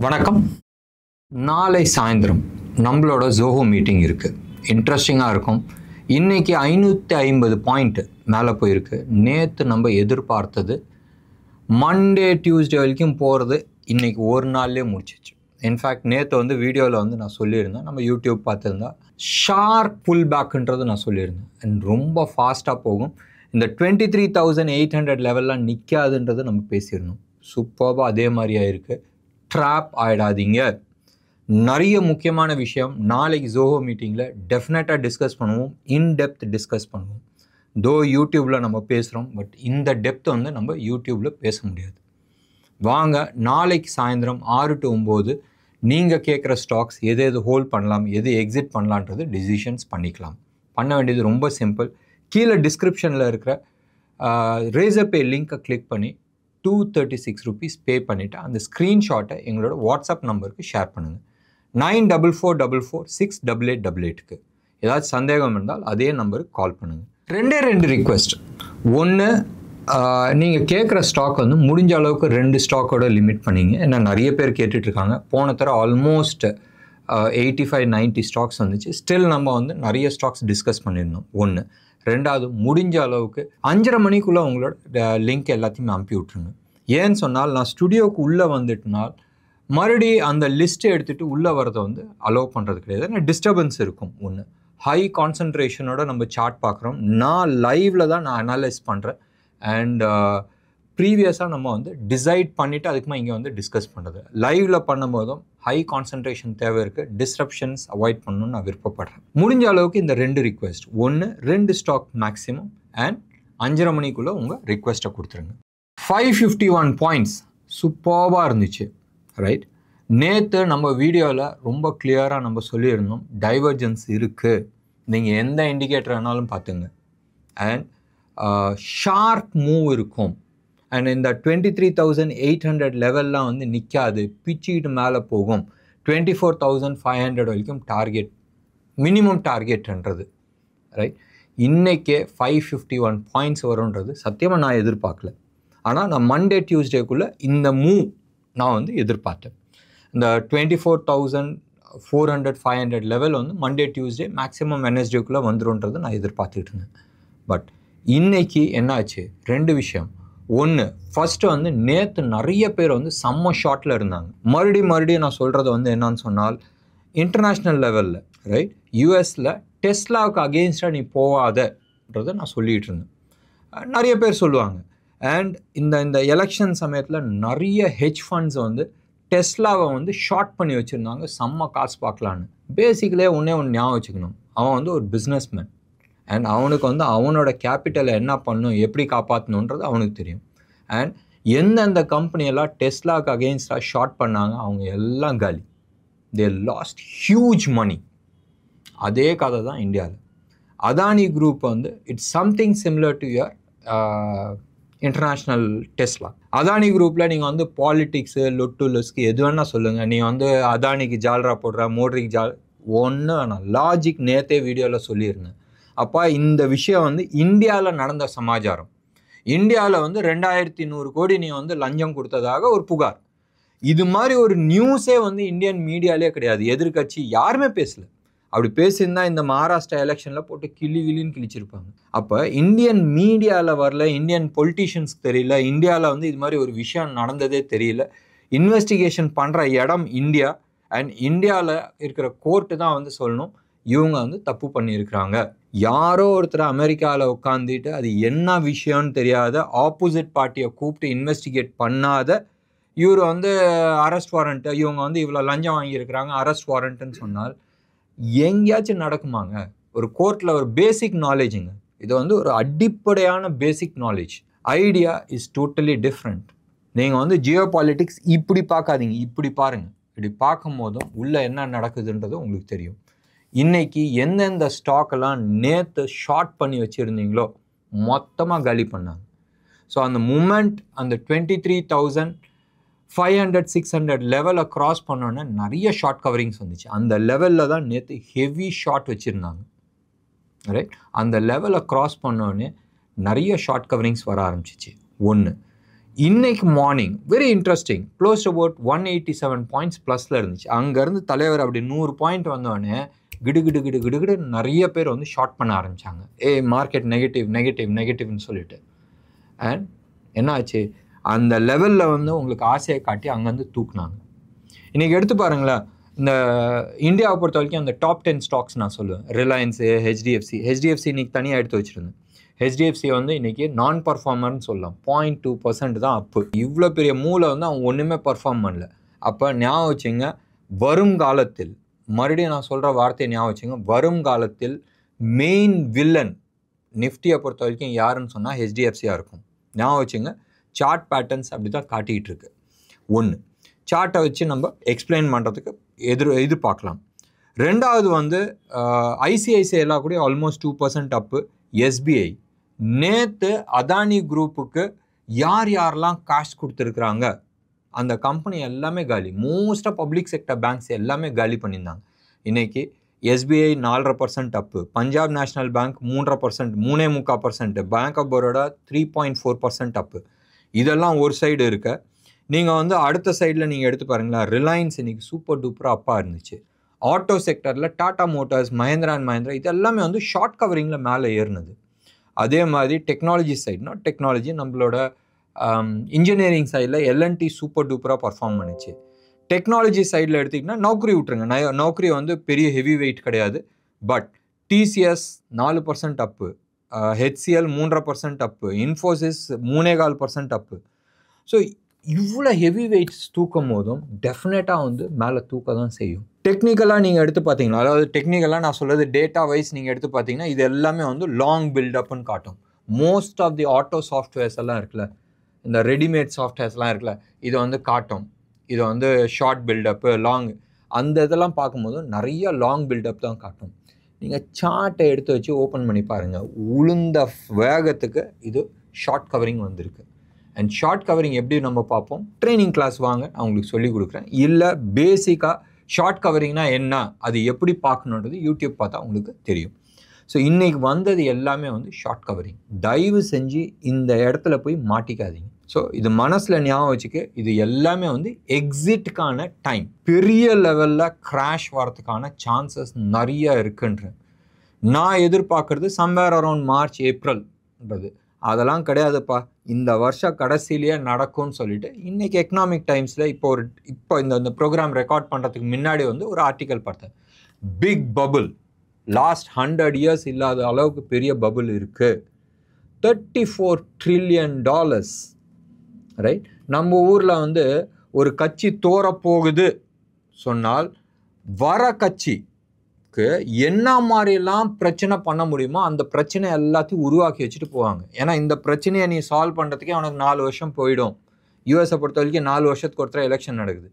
வணக்கம். நாளை சாயந்தரம் நம்மளோட ஜோஹோ மீட்டிங் இருக்குது. இன்ட்ரெஸ்டிங்காக இருக்கும். இன்றைக்கி 550 பாயிண்ட் மேலே போயிருக்கு. நேற்று நம்ம எதிர்பார்த்தது மண்டே டியூஸ்டே வரைக்கும் போகிறது இன்றைக்கி ஒரு நாள்லேயே முடிச்சிச்சு. இன்ஃபேக்ட் நேற்று வீடியோவில் நான் சொல்லியிருந்தேன், நம்ம யூடியூப் பார்த்துருந்தா ஷார்ப் புல் பேக்குன்றது நான் சொல்லியிருந்தேன். அண்ட் ரொம்ப ஃபாஸ்ட்டாக போகும். இந்த 23,800 லெவல்லாம் நிற்காதுன்றது நம்ம பேசியிருந்தோம். சூப்பராக அதே மாதிரியாக இருக்குது. ட்ராப் ஆகிடாதீங்க. நிறைய முக்கியமான விஷயம் நாளைக்கு ஜோஹோ மீட்டிங்கில் டெஃபினட்டாக டிஸ்கஸ் பண்ணுவோம். இன்டெப்த் டிஸ்கஸ் பண்ணுவோம். யூடியூப்பில் நம்ம பேசுகிறோம், பட் இந்த டெப்த் நம்ம யூடியூப்பில் பேச முடியாது. வாங்க, நாளைக்கு சாயந்தரம் 6 to 9 நீங்கள் கேட்குற ஸ்டாக்ஸ் எது ஹோல்ட் பண்ணலாம், எது எக்ஸிட் பண்ணலான்றது டிசிஷன்ஸ் பண்ணிக்கலாம். பண்ண வேண்டியது ரொம்ப சிம்பிள். கீழே டிஸ்கிரிப்ஷனில் இருக்கிற ரேசர் பே லிங்க்கை கிளிக் பண்ணி 236 rupees பே பண்ணிவிட்டு அந்த ஸ்க்ரீன்ஷாட்டை எங்களோட வாட்ஸ்அப் நம்பருக்கு ஷேர் பண்ணுங்கள். 9444468888க்கு ஏதாச்சும் சந்தேகம் இருந்தால் அதே நம்பருக்கு கால் பண்ணுங்கள். ரெண்டு ரிக்வெஸ்ட். ஒன்று, நீங்கள் கேட்குற ஸ்டாக் முடிஞ்ச அளவுக்கு 2 ஸ்டாக்கோட லிமிட் பண்ணிங்க. ஏன்னா நிறைய பேர் கேட்டுட்ருக்காங்க. போன தர ஆல்மோஸ்ட் 85-90 ஸ்டாக்ஸ் வந்துச்சு. ஸ்டில் நம்ம நிறைய ஸ்டாக்ஸ் டிஸ்கஸ் பண்ணியிருந்தோம். ஒன்று. ரெண்டாவது, முடிஞ்ச அளவுக்கு 5:30 மணிக்குள்ளே உங்களோட லிங்க் எல்லாத்தையுமே அனுப்பி விட்ருங்க. ஏன்னு சொன்னால் நான் ஸ்டுடியோவுக்கு உள்ளே வந்துட்டுனால் மறுபடியும் அந்த லிஸ்ட்டை எடுத்துகிட்டு உள்ளே வரதை அலோவ் பண்ணுறது கிடையாது. ஏன்னா டிஸ்டர்பன்ஸ் இருக்கும். ஒன்று, ஹை கான்சன்ட்ரேஷனோட நம்ம சார்ட் பார்க்குறோம். நான் லைவில் தான் நான் அனலைஸ் பண்ணுறேன். அண்ட் ப்ரீவியஸாக நம்ம டிசைட் பண்ணிவிட்டு அதுக்குமா இங்கே டிஸ்கஸ் பண்ணுறது. லைவில் பண்ணும்போதும் ஹை கான்சன்ட்ரேஷன் தேவை இருக்குது. டிஸ்ட்ரப்ஷன்ஸ் அவாய்ட் பண்ணணும்னு நான் விருப்பப்படுறேன். முடிஞ்ச அளவுக்கு இந்த 2 ரிக்வெஸ்ட். ஒன்று, 2 ஸ்டாக் மேக்ஸிமம். அண்ட் 5:30 மணிக்குள்ளே உங்கள் ரிக்வெஸ்ட்டை கொடுத்துருங்க. 551 பாயிண்ட்ஸ் சூப்பராக இருந்துச்சு. ரைட். நேற்று நம்ம வீடியோவில் ரொம்ப கிளியராக நம்ம சொல்லியிருந்தோம், டைவர்ஜென்ஸ் இருக்குது, நீங்கள் எந்த இண்டிகேட்டர் வேணாலும் பார்த்துங்க. அண்ட் ஷார்ப் மூவ் இருக்கும். அண்ட் இந்த 23,800 லெவல்லாம் நிற்காது, பிச்சுக்கிட்டு மேலே போகும். 24,500 வரைக்கும் டார்கெட், மினிமம் டார்கெட்ன்றது. ரைட். இன்றைக்கே 551 பாயிண்ட்ஸ் வரும்ன்றது சத்தியமாக நான் எதிர்பார்க்கல. ஆனால் நான் மண்டே டியூஸ்டேக்குள்ளே இந்த மூவ் நான் எதிர்பார்த்தேன். இந்த 24,400-500 லெவல் மண்டே டியூஸ்டே மேக்ஸிமம் வெனஸ்டேக்குள்ளே வந்துருன்றது நான் எதிர்பார்த்துட்டு இருந்தேன். பட் இன்றைக்கி என்னாச்சு? 2 விஷயம். ஒன்று, ஃபஸ்ட்டு நேற்று நிறைய பேர் செம்ம ஷார்ட்டில் இருந்தாங்க. மறுபடியும் நான் சொல்கிறது என்னன்னு சொன்னால், இன்டர்நேஷ்னல் லெவலில், ரைட், யூஎஸில் டெஸ்லாவுக்கு அகெயின்ஸ்டாக நீ போகாதன்றதை நான் சொல்லிகிட்டு இருந்தேன். நிறைய பேர் சொல்லுவாங்க. அண்ட் இந்த எலெக்ஷன் சமயத்தில் நிறைய ஹெட்ஜ் ஃபண்ட்ஸ் டெஸ்லாவை ஷார்ட் பண்ணி வச்சுருந்தாங்க, செம்ம காசு பார்க்கலான்னு. பேசிக்கலே ஒன்று ஞாபகம் வச்சுக்கணும், அவன் ஒரு பிஸ்னஸ்மேன். அண்ட் அவனுக்கு அவனோட கேபிட்டலை என்ன பண்ணணும், எப்படி காப்பாற்றணுன்றது அவனுக்கு தெரியும். அண்ட் எந்தெந்த கம்பெனியெல்லாம் டெஸ்லாவுக்கு அகெயின்ஸ்டாக ஷார்ட் பண்ணாங்க அவங்க எல்லாம் காலி. தே லாஸ்ட் ஹியூஜ் மணி. அதே கதை தான் இந்தியாவில். Adani group it's something similar to your international Tesla. Adani குரூப்பில் நீங்கள் பாலிட்டிக்ஸு, லொட்டு லொஸ்க்கு எது வேணால் சொல்லுங்கள். நீ அதானிக்கு ஜால்ரா போடுற, மோட்ரிக்கு ஒன்று வேணாம். லாஜிக் நேற்றே வீடியோவில் சொல்லியிருந்தேன். அப்போ இந்த விஷயம் இந்தியாவில் நடந்த சமாச்சாரம். இந்தியாவில் 2,100 கோடி நீ லஞ்சம் கொடுத்ததாக ஒரு புகார். இது மாதிரி ஒரு நியூஸே இந்தியன் மீடியாலே கிடையாது. எதிர்கட்சி யாருமே பேசலை. அப்படி பேசியிருந்தா இந்த மகாராஷ்டிரா எலெக்ஷனில் போட்டு கிளின்னு கிழிச்சிருப்பாங்க. அப்போ இந்தியன் மீடியாவில் வரல, இந்தியன் பொலிட்டீஷியன்ஸ்க்கு தெரியல, இந்தியாவில் இது மாதிரி ஒரு விஷயம் நடந்ததே தெரியல. இன்வெஸ்டிகேஷன் பண்ணுற இடம் இந்தியா. அண்ட் இந்தியாவில் இருக்கிற கோர்ட்டு தான் சொல்லணும் இவங்க தப்பு பண்ணியிருக்கிறாங்க. யாரோ ஒருத்தர் அமெரிக்காவில் உட்காந்துட்டு அது என்ன விஷயம்னு தெரியாத ஆப்போசிட் பார்ட்டியை கூப்பிட்டு இன்வெஸ்டிகேட் பண்ணாத இவர் அரெஸ்ட் வாரண்ட்டு, இவங்க இவ்வளோ லஞ்சம் வாங்கியிருக்கிறாங்க, அரெஸ்ட் வாரண்ட்டுன்னு சொன்னால் எங்கேயாச்சும் நடக்குமாங்க? ஒரு கோர்ட்டில் ஒரு பேசிக் நாலேஜுங்க. இது ஒரு அடிப்படையான basic knowledge. Idea is totally different. நீங்கள் ஜியோ பாலிட்டிக்ஸ் இப்படி பார்க்காதீங்க, இப்படி பாருங்கள். இப்படி பார்க்கும் போதும் உள்ளே என்ன நடக்குதுன்றது உங்களுக்கு தெரியும். இன்றைக்கி எந்தெந்த ஸ்டாக்கெல்லாம் நேற்று ஷார்ட் பண்ணி வச்சுருந்தீங்களோ மொத்தமாக காலி பண்ணாங்க. ஸோ அந்த மூமெண்ட் அந்த 23,500-600 லெவலை க்ராஸ் பண்ணோன்னே நிறைய ஷார்ட் கவரிங்ஸ் வந்துச்சு. அந்த லெவலில் தான் நேற்று ஹெவி ஷார்ட் வச்சுருந்தாங்க. ரைட். அந்த லெவலை க்ராஸ் பண்ணோன்னே நிறைய ஷார்ட் கவரிங்ஸ் வர ஆரம்பிச்சிச்சு. ஒன்று. இன்னைக்கு morning very interesting close about 187 points ப்ளஸில் இருந்துச்சு. அங்கேருந்து தலைவர் அப்படி 100 பாயிண்ட் வந்தோடனே கிடு நிறைய பேர் வந்து ஷார்ட் பண்ண ஆரம்பித்தாங்க. மார்க்கெட் நெகட்டிவ்னு சொல்லிட்டு. அண்ட் என்ன ஆச்சு, அந்த லெவலில் வந்து உங்களுக்கு ஆசையை காட்டி அங்கேருந்து தூக்குனாங்க. இன்றைக்கி எடுத்து பாருங்களேன், இந்த இந்தியாவை பொறுத்த வரைக்கும் அந்த டாப் 10 ஸ்டாக்ஸ் நான் சொல்லுவேன். ரிலையன்ஸு, ஹெச்டிஎஃப்சி இன்றைக்கி தனியாக எடுத்து வச்சுருந்தேன். ஹெச்டிஎஃப்சி வந்து இன்றைக்கி நான் பர்ஃபார்மர்னு சொல்லலாம். 0.2% தான் அப்பு. இவ்வளோ பெரிய மூளை வந்து அவங்க ஒன்றுமே பர்ஃபார்ம் பண்ணல. அப்போ ஞாபகம் வச்சுங்க, வரும் காலத்தில், மறுபடியும் நான் சொல்கிற வார்த்தையை ஞாபகம் வச்சுங்க, வரும் காலத்தில் மெயின் வில்லன் நிஃப்டியை பொறுத்த வரைக்கும் யாருன்னு சொன்னால் ஹெச்டிஎஃப்சியாக இருக்கும். ஞாபகம் வச்சுங்க, சார்ட் பேட்டர்ன்ஸ் அப்படி தான் காட்டிகிட்டு இருக்கு. ஒன்று, சார்ட்டை வச்சு நம்ம எக்ஸ்பிளைன் பண்ணுறதுக்கு எதிர்பார்க்கலாம். ரெண்டாவது வந்து ஐசிஐசிஐலாம் கூட ஆல்மோஸ்ட் 2% அப்பு. எஸ்பிஐ நேற்று அதானி குரூப்புக்கு யாரெல்லாம் காஷ் கொடுத்துருக்குறாங்க, அந்த கம்பெனி எல்லாமே காலி. மோஸ்ட்டாக பப்ளிக் செக்டர் பேங்க்ஸ் எல்லாமே காலி பண்ணியிருந்தாங்க. இன்றைக்கி SBI 4.5% up, Punjab National Bank 3%, 3.25%, Bank of Baroda 3.4% up. இதெல்லாம் ஒரு சைடு இருக்க. நீங்கள் வந்து அடுத்த சைடில் நீங்கள் எடுத்து பாருங்களேன், ரிலையன்ஸ் இன்றைக்கி சூப்பர் டூப்பராக அப்பாக இருந்துச்சு. ஆட்டோ செக்டரில் டாடா மோட்டார்ஸ், மஹேந்திரா அண்ட் மஹேந்திரா இது எல்லாமே வந்து ஷார்ட் கவரிங்கில் மேலே ஏறினது. அதே மாதிரி டெக்னாலஜி சைட்னா டெக்னாலஜி நம்மளோட இன்ஜினியரிங் சைடில் எல்என்டி சூப்பர் டூப்பராக பர்ஃபார்ம் பண்ணிச்சு. டெக்னாலஜி சைடில் எடுத்திங்கன்னா நௌக்கரி விட்டுருங்க, நௌக்கரி வந்து பெரிய ஹெவி வெயிட் கிடையாது. But TCS 4% up, HCL 3.5% up, Infosys 3.25% up. So இவ்வளோ ஹெவி வெயிட்ஸ் தூக்கும் போதும் டெஃபினட்டாக வந்து மேலே தூக்க தான் செய்யும். டெக்னிக்கலாக நீங்கள் எடுத்து பார்த்தீங்கன்னா, அதாவது டெக்னிக்கலாக நான் சொல்கிறது டேட்டா வைஸ் நீங்கள் எடுத்து பார்த்தீங்கன்னா இது எல்லாமே வந்து லாங் பில்டப்னு காட்டும். Most of the auto softwares எல்லாம் இருக்குல்ல, இந்த ரெடிமேட் சாஃப்ட்வேர்ஸ்லாம் இருக்குல்ல, இதை வந்து காட்டும். இது வந்து ஷார்ட் பில்டப்பு, லாங், அந்த இதெல்லாம் பார்க்கும்போது நிறைய லாங் பில்டப் தான் காட்டும். நீங்கள் சார்ட்டை எடுத்து வச்சு ஓப்பன் பண்ணி பாருங்கள், உளுந்த வேகத்துக்கு இது ஷார்ட் கவரிங் வந்திருக்கு. அண்ட் ஷார்ட் கவரிங் எப்படி நம்ம பார்ப்போம், ட்ரைனிங் கிளாஸ் வாங்க நான் உங்களுக்கு சொல்லிக் கொடுக்குறேன். இல்லை பேசிக்காக ஷார்ட் கவரிங்னா என்ன, அது எப்படி பார்க்கணுன்றது யூடியூப் பார்த்தா உங்களுக்கு தெரியும். ஸோ இன்றைக்கி வந்தது எல்லாமே வந்து ஷார்ட் கவரிங். தயவு செஞ்சு இந்த இடத்துல போய் மாட்டிக்காதீங்க. ஸோ இது மனசில் ஞாபகம் வச்சுக்க, இது எல்லாமே வந்து எக்ஸிட்டுக்கான டைம். பெரிய லெவலில் கிராஷ் வரதுக்கான சான்சஸ் நிறைய இருக்குன்றேன். நான் எதிர்பார்க்குறது சம்வேர் அரௌண்ட் மார்ச் ஏப்ரல்ன்றது. அதெல்லாம் கிடையாதுப்பா, இந்த வருஷம் கடைசியிலேயே நடக்கும்னு சொல்லிட்டு இன்றைக்கி எக்கனாமிக் டைம்ஸில் இப்போ இந்த ப்ரோக்ராம் ரெக்கார்ட் பண்ணுறதுக்கு முன்னாடி வந்து ஒரு ஆர்டிக்கல் பார்த்தேன். பிக் பபுள், லாஸ்ட் 100 இயர்ஸ் இல்லாத அளவுக்கு பெரிய பபுள் இருக்குது. $34 trillion, ரைட்? நம்ம ஊரில் வந்து ஒரு கட்சி தோறப்போகுது சொன்னால் வர கட்சி என்ன மாதிரிலாம் பிரச்சனை பண்ண முடியுமோ அந்த பிரச்சனை எல்லாத்தையும் உருவாக்கி வச்சுட்டு போவாங்க. ஏன்னா இந்த பிரச்சனையை நீ சால்வ் பண்ணுறதுக்கே அவனுக்கு 4 வருஷம் போயிடும். யூஎஸை பொறுத்த வரைக்கும் 4 வருஷத்துக்கு ஒருத்தர் எலெக்ஷன் நடக்குது.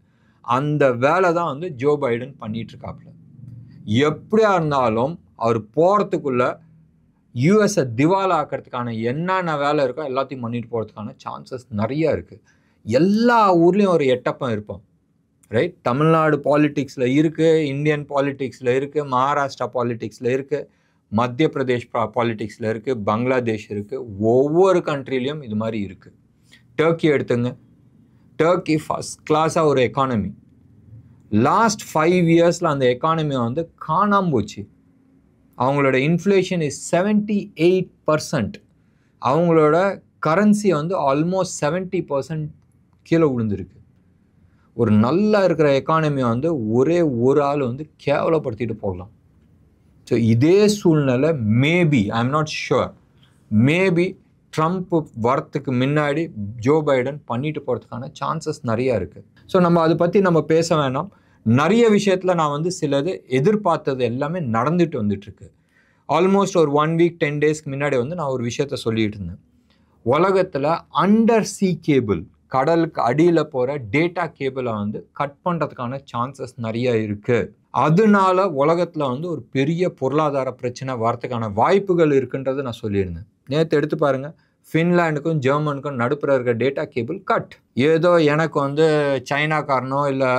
அந்த வேலை தான் வந்து ஜோ பைடன் பண்ணிட்டு இருக்காப்புல. எப்படியா இருந்தாலும் அவர் போகிறதுக்குள்ள யூஎஸை திவால் ஆக்கிறதுக்கான என்னென்ன வேலை இருக்கோ எல்லாத்தையும் பண்ணிட்டு போகிறதுக்கான சான்சஸ் நிறைய இருக்குது. எல்லா ஊர்லேயும் ஒரு எட்டப்பம் இருப்போம், ரைட்? தமிழ்நாடு பாலிட்டிக்ஸில் இருக்குது, இந்தியன் பாலிட்டிக்ஸில் இருக்குது, மகாராஷ்டிரா பாலிட்டிக்ஸில் இருக்குது, மத்திய பிரதேஷ் பாலிட்டிக்ஸில் இருக்குது, பங்களாதேஷ் இருக்குது. ஒவ்வொரு கண்ட்ரிலையும் இது மாதிரி இருக்குது. டர்க்கி எடுத்துங்க, டர்க்கி ஃபஸ்ட் கிளாஸாக ஒரு எக்கானமி. லாஸ்ட் 5 இயர்ஸில் அந்த எக்கானமி வந்து காணாமல் போச்சு. அவங்களோட இன்ஃப்ளேஷன் இஸ் 78%. அவங்களோட கரன்சி வந்து ஆல்மோஸ்ட் 70% கீழே விழுந்துருக்கு. ஒரு நல்லா இருக்கிற எக்கானமியை வந்து ஒரே ஒரு ஆள் வந்து கேவலப்படுத்திட்டு போகலாம். ஸோ இதே சூழ்நிலை maybe, I am not sure, maybe Trump வரத்துக்கு முன்னாடி ஜோ பைடன் பண்ணிட்டு போகிறதுக்கான சான்சஸ் நிறையா இருக்குது. ஸோ நம்ம அதை பற்றி நம்ம பேச வேணாம். நிறைய விஷயத்தில் நான் வந்து சிலது எதிர்பார்த்தது எல்லாமே நடந்துட்டு வந்துட்டுருக்கு. ஆல்மோஸ்ட் ஒரு 1 வீக் 10 டேஸ்க்கு முன்னாடி வந்து நான் ஒரு விஷயத்த சொல்லிகிட்டு இருந்தேன். உலகத்தில் அண்டர் சி கேபிள், கடலுக்கு அடியில் போகிற டேட்டா கேபிளை வந்து கட் பண்ணுறதுக்கான சான்சஸ் நிறைய இருக்குது. அதனால உலகத்தில் வந்து ஒரு பெரிய பொருளாதார பிரச்சனை வரத்துக்கான வாய்ப்புகள் இருக்குன்றது நான் சொல்லியிருந்தேன். நேற்று எடுத்து பாருங்கள், ஃபின்லாண்டுக்கும் ஜெர்மனுக்கும் நடுப்புற இருக்க டேட்டா கேபிள் கட். ஏதோ எனக்கு வந்து சைனாக்காரனோ இல்லை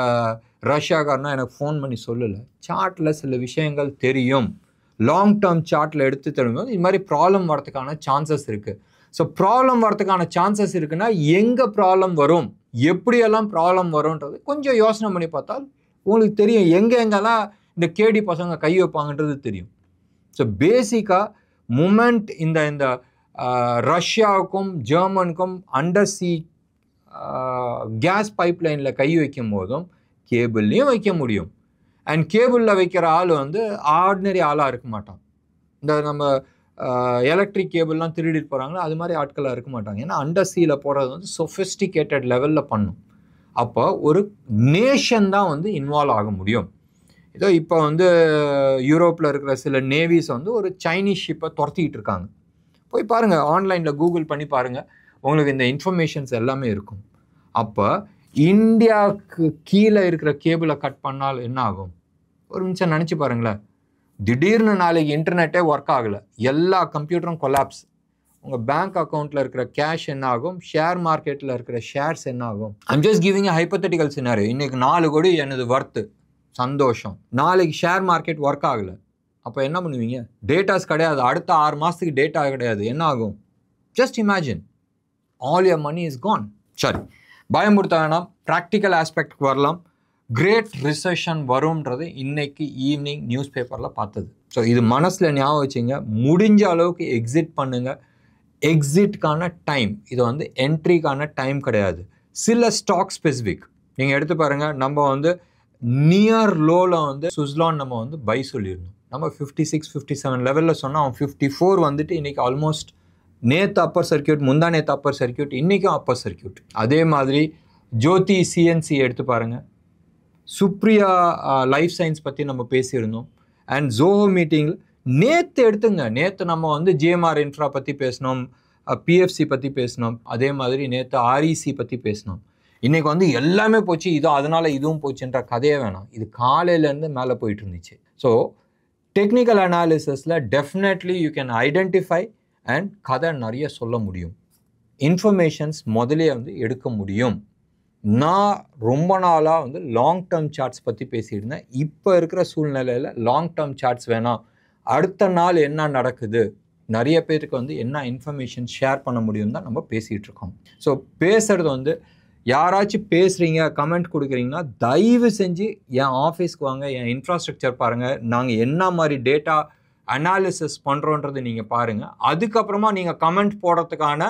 ரஷ்யாக்காரனோ எனக்கு ஃபோன் பண்ணி சொல்லலை. சார்ட்டில் சில விஷயங்கள் தெரியும். லாங் டேர்ம் சார்ட்டில் எடுத்து தெரியும்போது இது மாதிரி ப்ராப்ளம் வரதுக்கான சான்சஸ் இருக்குது. ஸோ ப்ராப்ளம் வரதுக்கான சான்சஸ் இருக்குன்னா எங்கே ப்ராப்ளம் வரும், எப்படியெல்லாம் ப்ராப்ளம் வரும்ன்றது கொஞ்சம் யோசனை பண்ணி பார்த்தால் உங்களுக்கு தெரியும் எங்கெங்கெல்லாம் இந்த கேடி பசங்க கை வைப்பாங்கன்றது தெரியும். ஸோ பேசிக்காக மூமெண்ட் இந்த ரஷ்யாவுக்கும் ஜெர்மனுக்கும் அண்டர் சி கேஸ் பைப்லைனில் கை வைக்கும் போதும் கேபிள்லையும் வைக்க முடியும். அண்ட் கேபிளில் வைக்கிற ஆள் வந்து ஆர்டினரி ஆளாக இருக்க மாட்டான். இந்த நம்ம எலக்ட்ரிக் கேபிள்லாம் திருடிட்டு போகிறாங்களோ அது மாதிரி ஆட்களாக இருக்க மாட்டாங்க. ஏன்னா அண்டர் சீயில் போகிறது வந்து சொஃபிஸ்டிகேட்டட் லெவலில் பண்ணும். அப்போ ஒரு நேஷன் தான் வந்து இன்வால்வ் ஆக முடியும். இதோ இப்போ வந்து யூரோப்பில் இருக்கிற சில நேவிஸ் வந்து ஒரு சைனீஸ் ஷிப்பை துரத்திக்கிட்டு இருக்காங்க. போய் பாருங்கள், ஆன்லைனில் கூகுள் பண்ணி பாருங்கள், உங்களுக்கு இந்த இன்ஃபர்மேஷன்ஸ் எல்லாமே இருக்கும். அப்போ இந்தியாவுக்கு கீழே இருக்கிற கேபிளை கட் பண்ணால் என்ன ஆகும்? ஒரு நிமிஷம் நினச்சி பாருங்களேன். திடீர்னு நாளைக்கு இன்டர்நெட்டே ஒர்க் ஆகலை, எல்லா கம்ப்யூட்டரும் கொலாப்ஸ். உங்கள் பேங்க் அக்கௌண்ட்டில் இருக்கிற கேஷ் என்ன ஆகும்? ஷேர் மார்க்கெட்டில் இருக்கிற ஷேர்ஸ் என்ன ஆகும்? I'm just giving a hypothetical scenario. இன்றைக்கி 4 கோடி எனது வர்த்து, சந்தோஷம். நாளைக்கு ஷேர் மார்க்கெட் ஒர்க் ஆகலை, அப்போ என்ன பண்ணுவீங்க? டேட்டாஸ் கிடையாது, அடுத்த 6 மாதத்துக்கு டேட்டா கிடையாது, என்ன ஆகும்? Just imagine, all your money is gone. சரி, பயமுறுத்த வேணாம், ப்ராக்டிக்கல் ஆஸ்பெக்டுக்கு வரலாம். கிரேட் ரிசெஷன் வரும்ன்றது இன்னைக்கு ஈவினிங் நியூஸ் பேப்பரில் பார்த்தது. ஸோ இது மனசில் ஞாபகம் வச்சுங்க. முடிஞ்ச அளவுக்கு எக்ஸிட் பண்ணுங்கள். எக்ஸிட்கான டைம், இது வந்து என்ட்ரிக்கான டைம் கிடையாது. சில ஸ்டாக் ஸ்பெசிஃபிக் நீங்கள் எடுத்து பாருங்கள். நம்ம வந்து நியர் லோவில் வந்து சுஸ்லான் நம்ம வந்து பை சொல்லியிருந்தோம். நம்ம 56, 57 லெவலில் சொன்னால் அவன் 54 வந்துட்டு இன்றைக்கி ஆல்மோஸ்ட் நேற்று அப்பர் சர்க்கியூட், முந்தா நேற்று அப்பர் சர்க்கியூட், இன்றைக்கும் அப்பர் சர்க்கியூட். அதே மாதிரி ஜோதி சிஎன்சி எடுத்து பாருங்கள். சுப்ரியா லைஃப் சயின்ஸ் பற்றி நம்ம பேசியிருந்தோம். அண்ட் ஜோஹோ மீட்டிங்கில் நேற்று எடுத்துங்க, நேற்று நம்ம வந்து ஜிஎம்ஆர் இன்ஃப்ரா பற்றி பேசினோம், பிஎஃப்சி பற்றி பேசினோம், அதே மாதிரி நேற்று ஆர்இசி பற்றி பேசினோம். இன்றைக்கி வந்து எல்லாமே போச்சு, இதோ அதனால் இதுவும் போச்சுன்ற கதையே வேணாம். இது காலையிலேருந்து மேலே போயிட்டு இருந்துச்சு. ஸோ டெக்னிக்கல் அனாலிசிஸில் definitely you can identify and கதை நிறைய சொல்ல முடியும். இன்ஃபர்மேஷன்ஸ் முதலே வந்து எடுக்க முடியும். நான் ரொம்ப நாளாக வந்து லாங் டேர்ம் சார்ட்ஸ் பற்றி பேசியிருந்தேன். இப்போ இருக்கிற சூழ்நிலையில் லாங் டேர்ம் சார்ட்ஸ் வேணாம், அடுத்த நாள் என்ன நடக்குது, நிறைய பேருக்கு வந்து என்ன இன்ஃபர்மேஷன் ஷேர் பண்ண முடியும் தான் நம்ம பேசிகிட்டு இருக்கோம். ஸோ பேசுகிறது வந்து யாராச்சும் பேசுகிறீங்க, கமெண்ட் கொடுக்குறீங்கன்னா தயவு செஞ்சு என் ஆஃபீஸ்க்கு வாங்க, என் இன்ஃப்ராஸ்ட்ரக்சர் பாருங்கள், நாங்கள் என்ன மாதிரி டேட்டா அனாலிசிஸ் பண்ணுறோன்றது நீங்கள் பாருங்கள். அதுக்கப்புறமா நீங்கள் கமெண்ட் போடுறதுக்கான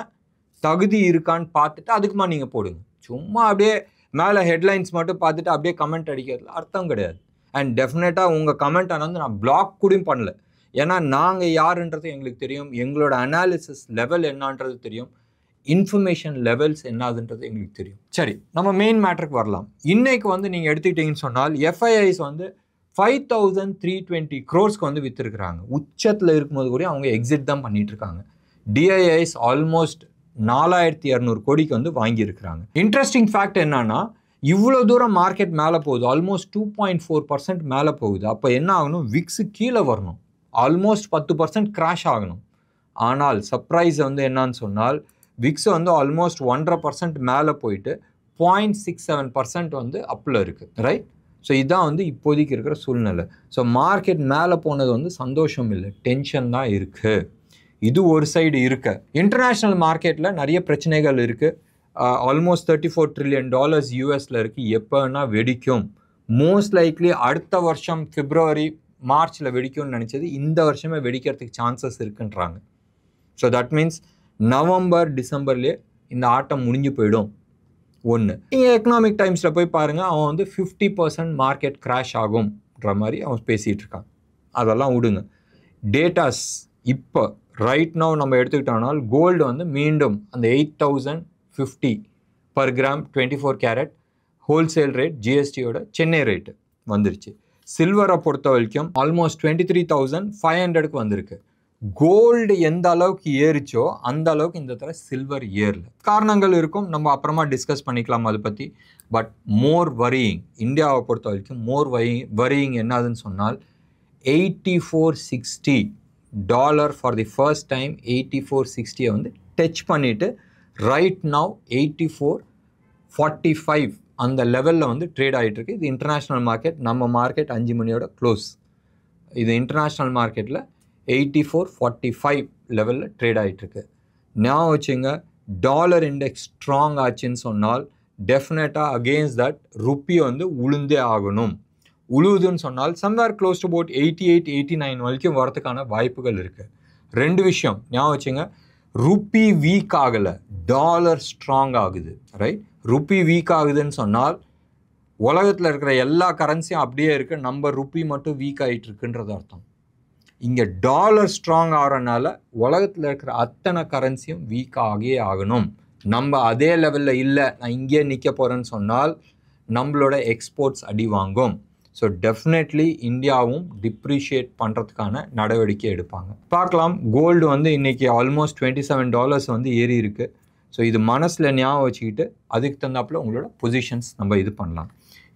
தகுதி இருக்கான்னு பார்த்துட்டு அதுக்குமா நீங்கள் போடுங்க. சும்மா அப்படியே மேலே ஹெட்லைன்ஸ் மட்டும் பார்த்துட்டு அப்படியே கமெண்ட் அடிக்கிறதுல அர்த்தம் கிடையாது. அண்ட் டெஃபினட்டாக உங்கள் கமெண்ட்டை வந்து நான் பிளாக் கூட பண்ணல. ஏன்னா நாங்கள் யாருன்றது எங்களுக்கு தெரியும், எங்களோட அனாலிசிஸ் லெவல் என்னன்றது தெரியும், இன்ஃபர்மேஷன் லெவல்ஸ் என்னதுன்றது எங்களுக்கு தெரியும். சரி, நம்ம மெயின் மேட்டருக்கு வரலாம். இன்றைக்கு வந்து நீங்கள் எடுத்துக்கிட்டிங்கன்னு சொன்னால் எஃப்ஐஐஸ் வந்து 5320 crores வந்து விற்றுருக்குறாங்க. உச்சத்தில் இருக்கும்போது கூட அவங்க எக்ஸிட் தான் பண்ணிட்டு இருக்காங்க. டிஐஐஸ் ஆல்மோஸ்ட் 4200 கோடிக்கு வந்து வாங்கியிருக்கிறாங்க. இன்ட்ரெஸ்டிங் ஃபேக்ட் என்னன்னா, இவ்வளோ தூரம் மார்க்கெட் மேலே போகுது, ஆல்மோஸ்ட் 2.4% மேலே போகுது. அப்போ என்ன ஆகணும்? விக்ஸு கீழே வரணும், ஆல்மோஸ்ட் 10% கிராஷ் ஆகணும். ஆனால் சர்ப்ரைஸ் வந்து என்னன்னு சொன்னால், விக்ஸ் வந்து ஆல்மோஸ்ட் 1.5% மேலே போயிட்டு 0.67% வந்து அப்பில் இருக்குது. ரைட்? ஸோ இதுதான் வந்து இப்போதைக்கு இருக்கிற சூழ்நிலை. ஸோ மார்க்கெட் மேலே போனது வந்து சந்தோஷம் இல்லை, டென்ஷன் தான் இருக்குது. இது ஒரு சைடு இருக்க, இன்டர்நேஷ்னல் மார்க்கெட்டில் நிறைய பிரச்சனைகள் இருக்குது. ஆல்மோஸ்ட் $34 trillion யூஎஸில் இருக்குது. எப்போனா வெடிக்கும், மோஸ்ட் லைக்லி அடுத்த வருஷம் February, Marchல வெடிக்கும்னு நினச்சது இந்த வருஷமே வெடிக்கிறதுக்கு சான்சஸ் இருக்குன்றாங்க. ஸோ தட் மீன்ஸ் நவம்பர், டிசம்பர்லேயே இந்த ஆட்டம் முடிஞ்சு போயிடும். ஒன்று, நீங்கள் எக்கனாமிக் டைம்ஸில் போய் பாருங்கள், அவன் வந்து 50% மார்க்கெட் கிராஷ் ஆகும்ன்ற மாதிரி அவன் பேசிகிட்டு இருக்கான். அதெல்லாம் விடுங்க. டேட்டாஸ் இப்போ ரைட் நவ் நம்ம எடுத்துக்கிட்டோம்னால் கோல்டு வந்து மீண்டும் அந்த 8050 per gram 24 carat wholesale rate ஜிஎஸ்டியோட சென்னை ரேட்டு வந்துருச்சு. சில்வரை பொறுத்த வரைக்கும் ஆல்மோஸ்ட் 23,500க்கு வந்திருக்கு. கோல்டு எந்த அளவுக்கு ஏறிச்சோ அந்த அளவுக்கு இந்த தடவை சில்வர் ஏறல. காரணங்கள் இருக்கும், நம்ம அப்புறமா டிஸ்கஸ் பண்ணிக்கலாம் அதை பற்றி. பட் மோர் வரியிங், இந்தியாவை பொறுத்த வரைக்கும் மோர் வரியிங் என்னதுன்னு சொன்னால், $84.60 ஃபார் தி ஃபர்ஸ்ட் டைம் 84.60 வந்து டச் பண்ணிவிட்டு ரைட் நவ் 84.45 அந்த லெவலில் வந்து ட்ரேட் ஆகிட்டுருக்கு. இது இன்டர்நேஷ்னல் மார்க்கெட், நம்ம மார்க்கெட் 5 மணியோட க்ளோஸ். இது இன்டர்நேஷ்னல் மார்க்கெட்டில் 84.45 லெவலில் ட்ரேட் ஆகிட்டுருக்கு. ஞாபகம் வச்சுங்க, டாலர் இண்டெக்ஸ் ஸ்ட்ராங் ஆச்சுன்னு சொன்னால் டெஃபினட்டாக அகெயின்ஸ்ட் தட் ருப்பி வந்து உளுந்தே ஆகணும். உழுவுதுன்னு சொன்னால் சம்வேர் க்ளோஸ் டு அபவுட் 88, 89 வரைக்கும் வரதுக்கான வாய்ப்புகள் இருக்குது. ரெண்டு விஷயம் ஞாபகம் வச்சுங்க, ருப்பி வீக் ஆகலை, டாலர் ஸ்ட்ராங் ஆகுது. ரைட், ருப்பி வீக் ஆகுதுன்னு சொன்னால் உலகத்தில் இருக்கிற எல்லா கரன்சியும் அப்படியே இருக்குது, நம்ம ருப்பி மட்டும் வீக் ஆகிட்டு இருக்குன்றது அர்த்தம். இங்கே டாலர் ஸ்ட்ராங் ஆகிறனால உலகத்தில் இருக்கிற அத்தனை கரன்சியும் வீக் ஆகியே ஆகணும். நம்ம அதே லெவலில் இல்லை, நான் இங்கேயே நிற்க போகிறேன்னு சொன்னால் நம்மளோட எக்ஸ்போர்ட்ஸ் அடி வாங்கும். ஸோ டெஃபினெட்லி இந்தியாவும் டிப்ரிஷியேட் பண்ணுறதுக்கான நடவடிக்கை எடுப்பாங்க. பார்க்கலாம், கோல்டு வந்து இன்றைக்கி ஆல்மோஸ்ட் $27 வந்து ஏறி இருக்குது. ஸோ இது மனசில் ஞாபகம் வச்சுக்கிட்டு அதுக்கு தகுந்தாப்பில் உங்களோட பொசிஷன்ஸ் நம்ம இது பண்ணலாம்.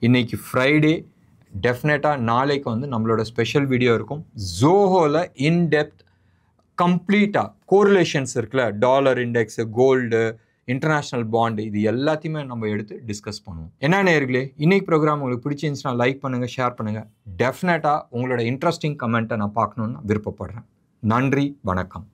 இன்றைக்கி ஃப்ரைடே, டெஃபினட்டாக நாளைக்கு வந்து நம்மளோட ஸ்பெஷல் வீடியோ இருக்கும். ஜோஹோவில் இன்டெப்த் கம்ப்ளீட்டாக கோரிலேஷன்ஸ் இருக்குல்ல, dollar index, gold, international bond, இது எல்லாத்தையுமே நம்ம எடுத்து டிஸ்கஸ் பண்ணுவோம். என்ன நேயர்களே, இன்னைக்கு ப்ரோக்ராம் உங்களுக்கு பிடிச்சிருந்துச்சுன்னா லைக் பண்ணுங்கள், ஷேர் பண்ணுங்கள். டெஃபினட்டாக உங்களோட இன்ட்ரெஸ்டிங் கமெண்ட்டை நான் பார்க்கணுன்னு விருப்பப்படுறேன். நன்றி, வணக்கம்.